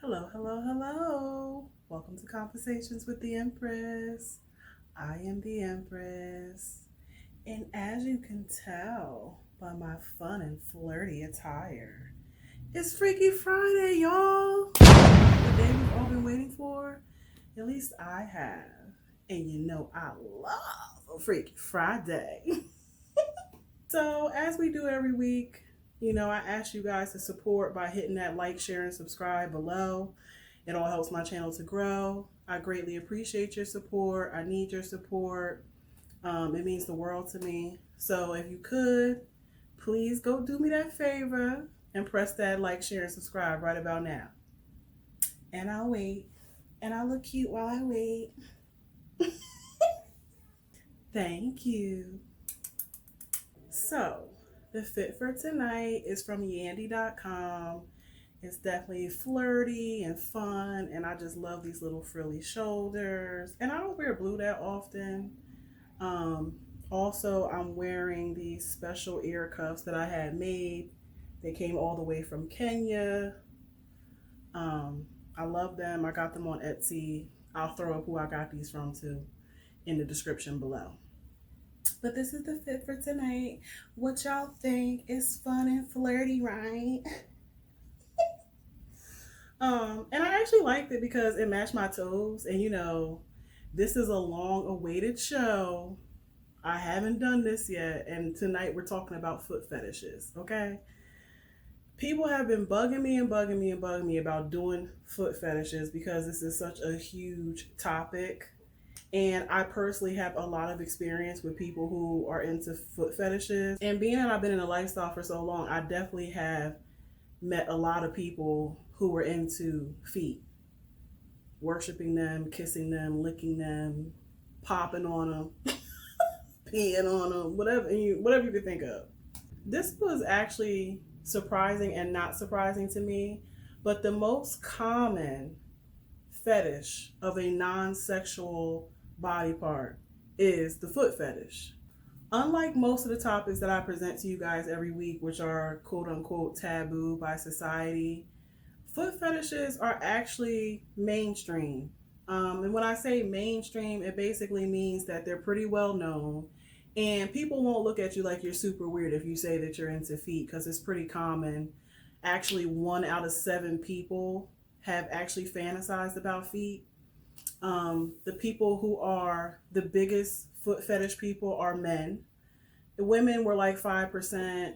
Hello, hello, hello. Welcome to Conversations with the Empress. I am the Empress. And as you can tell by my fun and flirty attire, it's Freaky Friday, y'all. The day we've all been waiting for. At least I have. And you know I love a Freaky Friday. So, as we do every week, I ask you guys to support by hitting that like, share, and subscribe below. It all helps my channel to grow. I greatly appreciate your support. I need your support. It means the world to me. So if you could, please go do me that favor and press that like, share, and subscribe right about now. And I'll wait. And I'll look cute while I wait. Thank you. So, the fit for tonight is from yandy.com. It's definitely flirty and fun, and I just love these little frilly shoulders. And I don't wear blue that often. Also, I'm wearing these special ear cuffs that I had made. They came all the way from Kenya. I love them. I got them on Etsy. I'll throw up who I got these from too in the description below. But this is the fit for tonight. What y'all think? Is fun and flirty, right? And I actually liked it because it matched my toes. And this is a long awaited show. I haven't done this yet. And tonight we're talking about foot fetishes, okay? People have been bugging me and bugging me and bugging me about doing foot fetishes because this is such a huge topic. And I personally have a lot of experience with people who are into foot fetishes. And being that I've been in a lifestyle for so long, I definitely have met a lot of people who were into feet, worshiping them, kissing them, licking them, popping on them, peeing on them, whatever you could think of. This was actually surprising and not surprising to me, but the most common fetish of a non-sexual body part is the foot fetish. Unlike most of the topics that I present to you guys every week, which are quote unquote taboo by society, foot fetishes are actually mainstream. And when I say mainstream, it basically means that they're pretty well known and people won't look at you like you're super weird if you say that you're into feet, because it's pretty common. Actually, 1 out of 7 people have actually fantasized about feet. The people who are the biggest foot fetish people are men. The women were like 5%.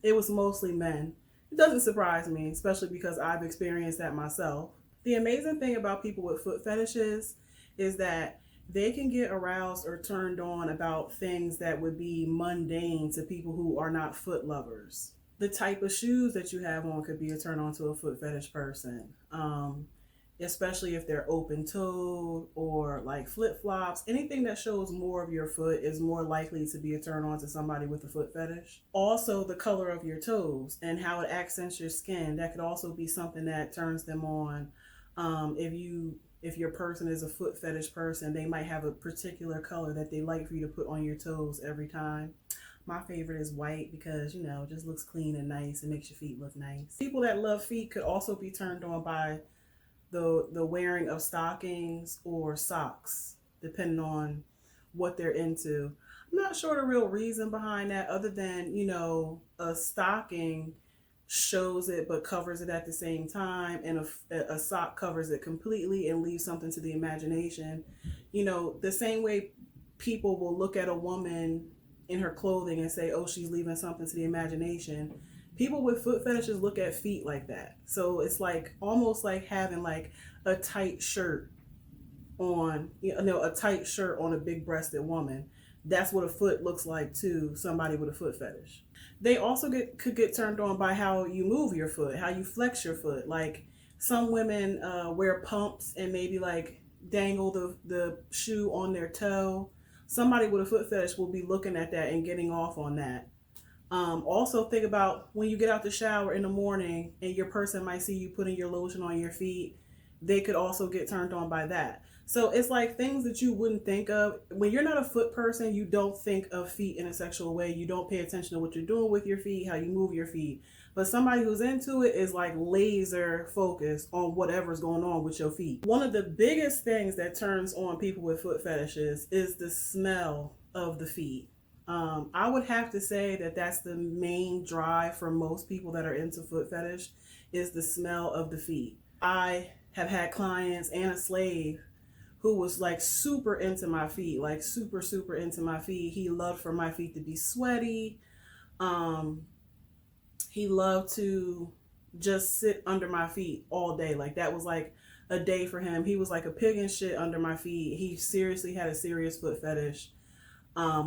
It was mostly men. It doesn't surprise me, especially because I've experienced that myself. The amazing thing about people with foot fetishes is that they can get aroused or turned on about things that would be mundane to people who are not foot lovers. The type of shoes that you have on could be a turn on to a foot fetish person. Especially if they're open-toed or like flip-flops. Anything that shows more of your foot is more likely to be a turn on to somebody with a foot fetish. Also, the color of your toes and how it accents your skin, that could also be something that turns them on. if your person is a foot fetish person, they might have a particular color that they like for you to put on your toes every time. My favorite is white because, it just looks clean and nice and makes your feet look nice. People that love feet could also be turned on by the wearing of stockings or socks, depending on what they're into. I'm not sure the real reason behind that, other than, a stocking shows it but covers it at the same time, and a sock covers it completely and leaves something to the imagination. The same way people will look at a woman in her clothing and say, oh, she's leaving something to the imagination. People with foot fetishes look at feet like that. So it's like almost like having like a tight shirt on, a tight shirt on a big breasted woman. That's what a foot looks like to somebody with a foot fetish. They also could get turned on by how you move your foot, how you flex your foot. Like some women wear pumps and maybe like dangle the shoe on their toe. Somebody with a foot fetish will be looking at that and getting off on that. Also think about when you get out the shower in the morning and your person might see you putting your lotion on your feet. They could also get turned on by that. So it's like things that you wouldn't think of. When you're not a foot person, you don't think of feet in a sexual way. You don't pay attention to what you're doing with your feet, how you move your feet. But somebody who's into it is like laser focused on whatever's going on with your feet. One of the biggest things that turns on people with foot fetishes is the smell of the feet. I would have to say that that's the main drive for most people that are into foot fetish, is the smell of the feet. I have had clients and a slave who was like super into my feet, like super into my feet. He loved for my feet to be sweaty. He loved to just sit under my feet all day. Like that was like a day for him. He was like a pig in shit under my feet. He seriously had a serious foot fetish.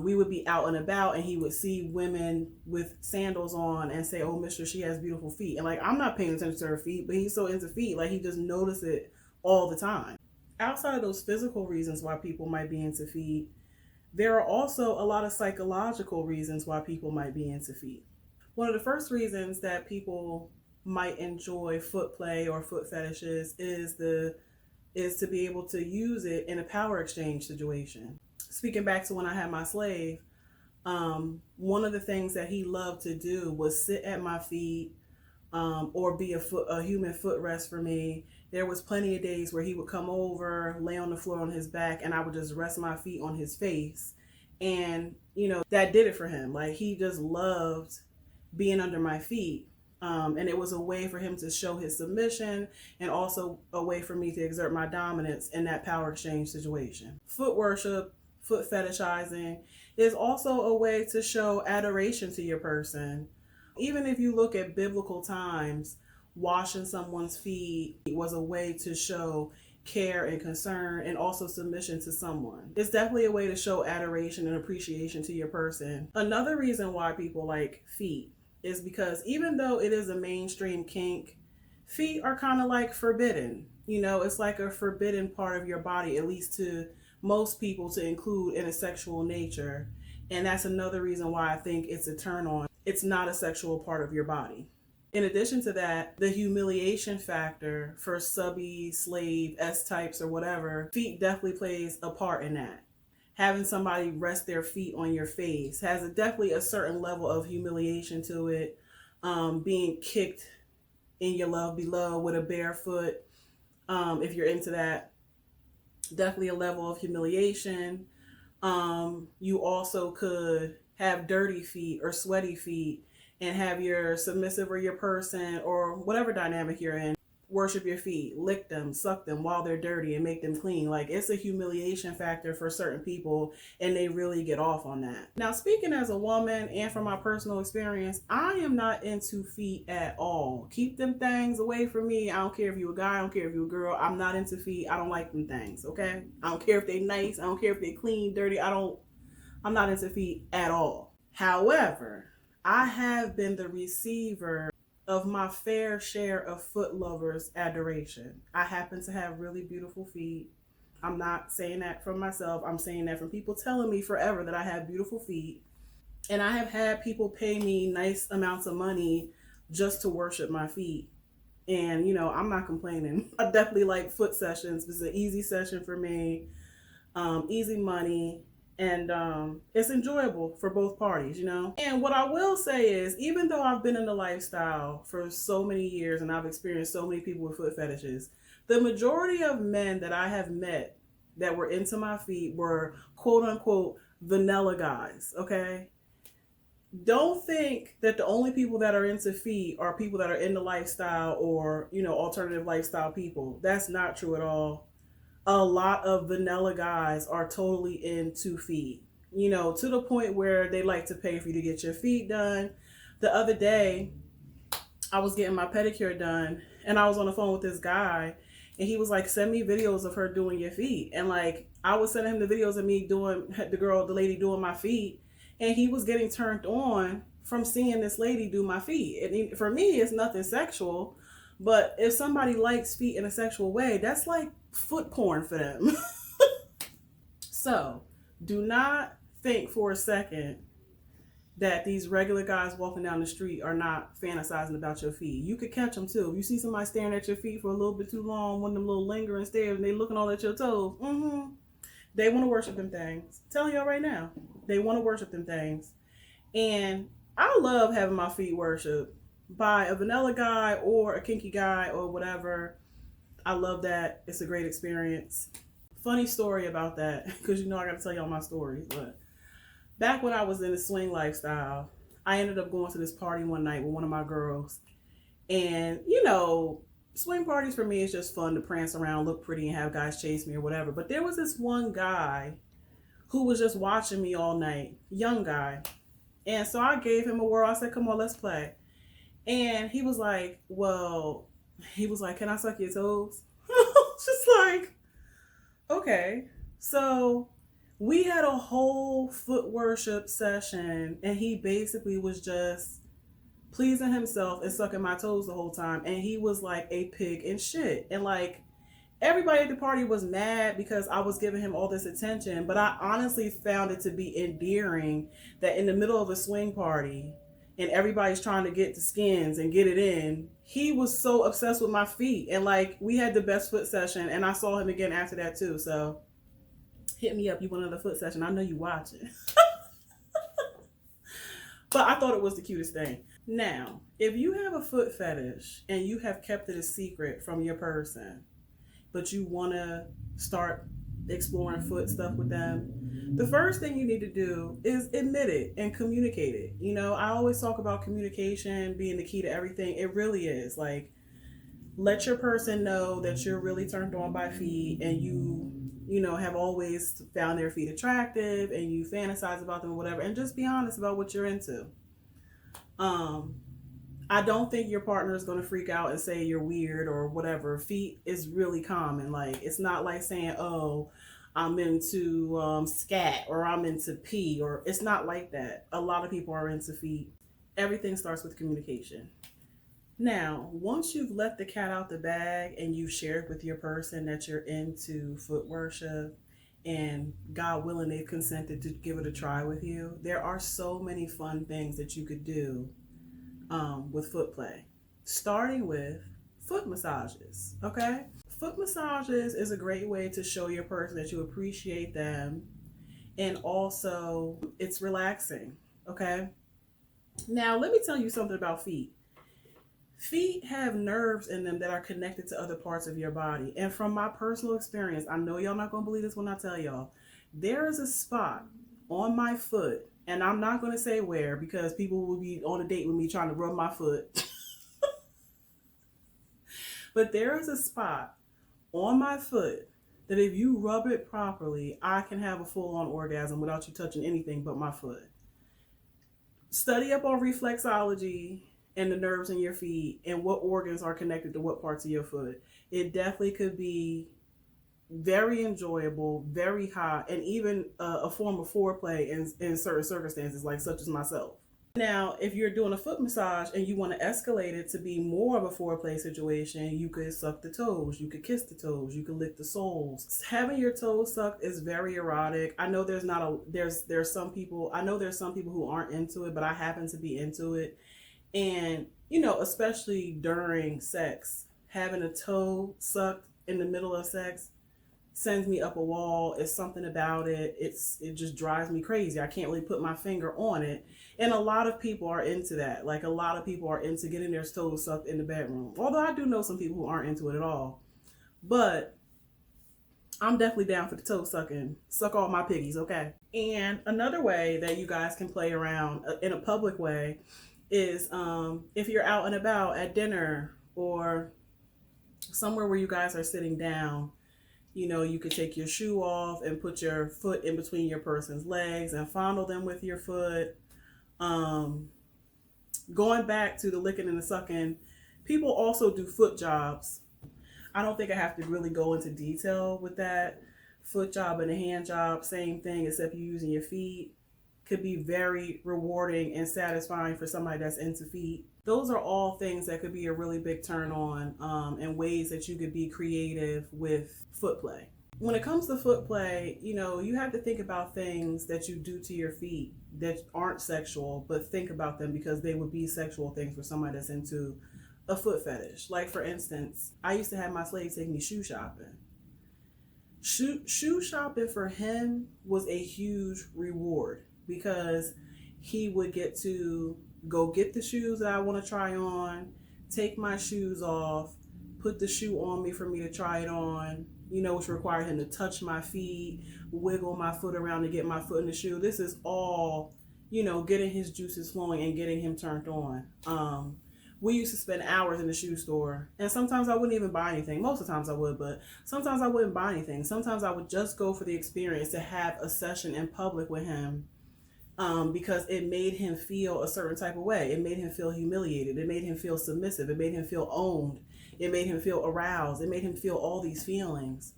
We would be out and about and he would see women with sandals on and say, oh, mister, she has beautiful feet. And like, I'm not paying attention to her feet, but he's so into feet. Like he just noticed it all the time. Outside of those physical reasons why people might be into feet, there are also a lot of psychological reasons why people might be into feet. One of the first reasons that people might enjoy foot play or foot fetishes is to be able to use it in a power exchange situation. Speaking back to when I had my slave, one of the things that he loved to do was sit at my feet, or be a human footrest for me. There was plenty of days where he would come over, lay on the floor on his back, and I would just rest my feet on his face. And, that did it for him. Like he just loved being under my feet. And it was a way for him to show his submission and also a way for me to exert my dominance in that power exchange situation. Foot worship, foot fetishizing is also a way to show adoration to your person. Even if you look at biblical times, washing someone's feet was a way to show care and concern and also submission to someone. It's definitely a way to show adoration and appreciation to your person. Another reason why people like feet is because even though it is a mainstream kink, feet are kind of like forbidden. It's like a forbidden part of your body, at least to most people, to include in a sexual nature. And that's another reason why I think it's a turn on. It's not a sexual part of your body. In addition to that, the humiliation factor for subby, slave, S-types or whatever, feet definitely plays a part in that. Having somebody rest their feet on your face has definitely a certain level of humiliation to it. Being kicked in your love below with a bare foot, if you're into that, definitely a level of humiliation. You also could have dirty feet or sweaty feet and have your submissive or your person or whatever dynamic you're in worship your feet, lick them, suck them while they're dirty and make them clean. Like it's a humiliation factor for certain people and they really get off on that. Now, speaking as a woman and from my personal experience, I am not into feet at all. Keep them things away from me. I don't care if you're a guy, I don't care if you're a girl. I'm not into feet. I don't like them things, okay? I don't care if they nice. I don't care if they clean, dirty. I'm not into feet at all. However, I have been the receiver of my fair share of foot lovers' adoration. I happen to have really beautiful feet. I'm not saying that from myself. I'm saying that from people telling me forever that I have beautiful feet. And I have had people pay me nice amounts of money just to worship my feet. And, you know, I'm not complaining. I definitely like foot sessions. It's an easy session for me, easy money, and it's enjoyable for both parties, you know? And what I will say is, even though I've been in the lifestyle for so many years and I've experienced so many people with foot fetishes, the majority of men that I have met that were into my feet were quote unquote vanilla guys, okay? Don't think that the only people that are into feet are people that are in the lifestyle or, you know, alternative lifestyle people. That's not true at all. A lot of vanilla guys are totally into feet, you know, to the point where they like to pay for you to get your feet done. The other day, I was getting my pedicure done and I was on the phone with this guy and he was like, send me videos of her doing your feet. And like, I was sending him the videos of me doing the lady doing my feet. And he was getting turned on from seeing this lady do my feet. And for me, it's nothing sexual. But if somebody likes feet in a sexual way, that's like foot porn for them. So do not think for a second that these regular guys walking down the street are not fantasizing about your feet. You could catch them too. If you see somebody staring at your feet for a little bit too long, one of them little lingering stares, and they looking all at your toes, they want to worship them things. I'm telling y'all right now, they want to worship them things. And I love having my feet worshiped by a vanilla guy or a kinky guy or whatever. I love that. It's a great experience. Funny story about that, because you know I got to tell y'all my stories. But back when I was in the swing lifestyle, I ended up going to this party one night with one of my girls. And, you know, swing parties for me is just fun to prance around, look pretty, and have guys chase me or whatever. But there was this one guy who was just watching me all night, young guy. And so I gave him a whirl. I said, come on, let's play. And he was like, can I suck your toes? Just like, okay. So we had a whole foot worship session and he basically was just pleasing himself and sucking my toes the whole time. And he was like a pig in shit. And like, everybody at the party was mad because I was giving him all this attention, but I honestly found it to be endearing that in the middle of a swing party and everybody's trying to get the skins and get it in, he was so obsessed with my feet. And like, we had the best foot session and I saw him again after that too. So hit me up. You want another foot session? I know you watching. But I thought it was the cutest thing. Now, if you have a foot fetish and you have kept it a secret from your person, but you want to start exploring foot stuff with them, the first thing you need to do is admit it and communicate it. You know, I always talk about communication being the key to everything. It really is. Like, let your person know that you're really turned on by feet and you know, have always found their feet attractive and you fantasize about them or whatever, and just be honest about what you're into. I don't think your partner is going to freak out and say you're weird or whatever. Feet is really common. Like, it's not like saying, oh, I'm into scat or I'm into pee, or it's not like that. A lot of people are into feet. Everything starts with communication. Now, once you've let the cat out the bag and you've shared with your person that you're into foot worship and God willing they've consented to give it a try with you, there are so many fun things that you could do with foot play, starting with foot massages. Okay, foot massages is a great way to show your person that you appreciate them, and also it's relaxing. Okay, now let me tell you something about feet. Feet have nerves in them that are connected to other parts of your body, and from my personal experience, I know y'all not gonna believe this when I tell y'all, there is a spot on my foot, and I'm not going to say where because people will be on a date with me trying to rub my foot. But there is a spot on my foot that if you rub it properly, I can have a full-on orgasm without you touching anything but my foot. Study up on reflexology and the nerves in your feet and what organs are connected to what parts of your foot. It definitely could be very enjoyable, very hot, and even a form of foreplay in certain circumstances, like such as myself. Now, if you're doing a foot massage and you want to escalate it to be more of a foreplay situation, you could suck the toes, you could kiss the toes, you could lick the soles. Having your toes sucked is very erotic. I know there's some people who aren't into it, but I happen to be into it. And, especially during sex, having a toe sucked in the middle of sex sends me up a wall. It's something about it. It just drives me crazy. I can't really put my finger on it. And a lot of people are into that. Like a lot of people are into getting their toes sucked in the bedroom. Although I do know some people who aren't into it at all. But I'm definitely down for the toe sucking. Suck all my piggies, okay? And another way that you guys can play around in a public way is if you're out and about at dinner or somewhere where you guys are sitting down, you could take your shoe off and put your foot in between your person's legs and fondle them with your foot. Going back to the licking and the sucking, people also do foot jobs. I don't think I have to really go into detail with that. Foot job and a hand job, same thing, except you're using your feet. Could be very rewarding and satisfying for somebody that's into feet. Those are all things that could be a really big turn on, and ways that you could be creative with foot play. When it comes to foot play, you have to think about things that you do to your feet that aren't sexual, but think about them because they would be sexual things for somebody that's into a foot fetish. Like, for instance, I used to have my slave take me shoe shopping. Shoe shopping for him was a huge reward because he would get to go get the shoes that I want to try on, take my shoes off, put the shoe on me for me to try it on, which required him to touch my feet, wiggle my foot around to get my foot in the shoe. This is all, getting his juices flowing and getting him turned on. We used to spend hours in the shoe store, and sometimes I wouldn't even buy anything. Most of the times I would, but sometimes I wouldn't buy anything. Sometimes I would just go for the experience to have a session in public with him, because it made him feel a certain type of way. It made him feel humiliated. It made him feel submissive. It made him feel owned. It made him feel aroused. It made him feel all these feelings.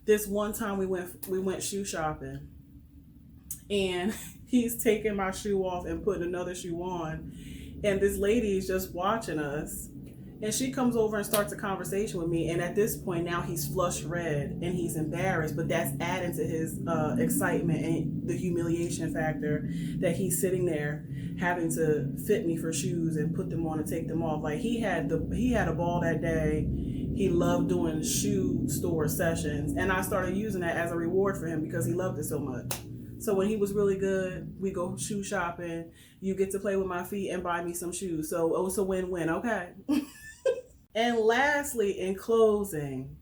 This one time we went shoe shopping, and he's taking my shoe off and putting another shoe on. And this lady is just watching us, and she comes over and starts a conversation with me. And at this point now he's flush red and he's embarrassed, but that's adding to his excitement and the humiliation factor that he's sitting there having to fit me for shoes and put them on and take them off. Like he had a ball that day. He loved doing shoe store sessions, and I started using that as a reward for him because he loved it so much. So when he was really good, we go shoe shopping. You get to play with my feet and buy me some shoes. So it's a win-win, okay? And lastly, in closing,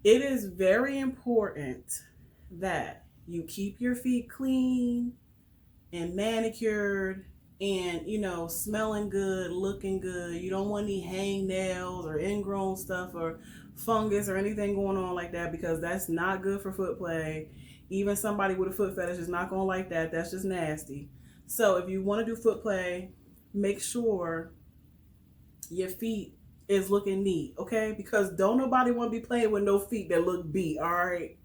it is very important that you keep your feet clean and manicured and, smelling good, looking good. You don't want any hangnails or ingrown stuff or fungus or anything going on like that, because that's not good for foot play. Even somebody with a foot fetish is not going to like that. That's just nasty. So if you want to do foot play, make sure your feet is looking neat, okay? Because don't nobody want to be playing with no feet that look beat, all right?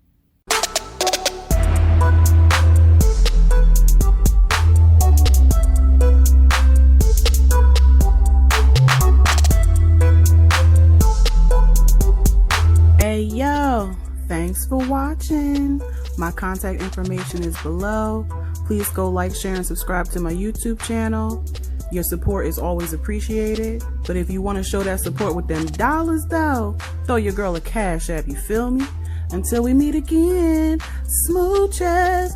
Hey, yo. Thanks for watching. My contact information is below. Please go like, share, and subscribe to my YouTube channel. Your support is always appreciated. But if you want to show that support with them dollars though, throw your girl a cash app, you feel me? Until we meet again, smooches.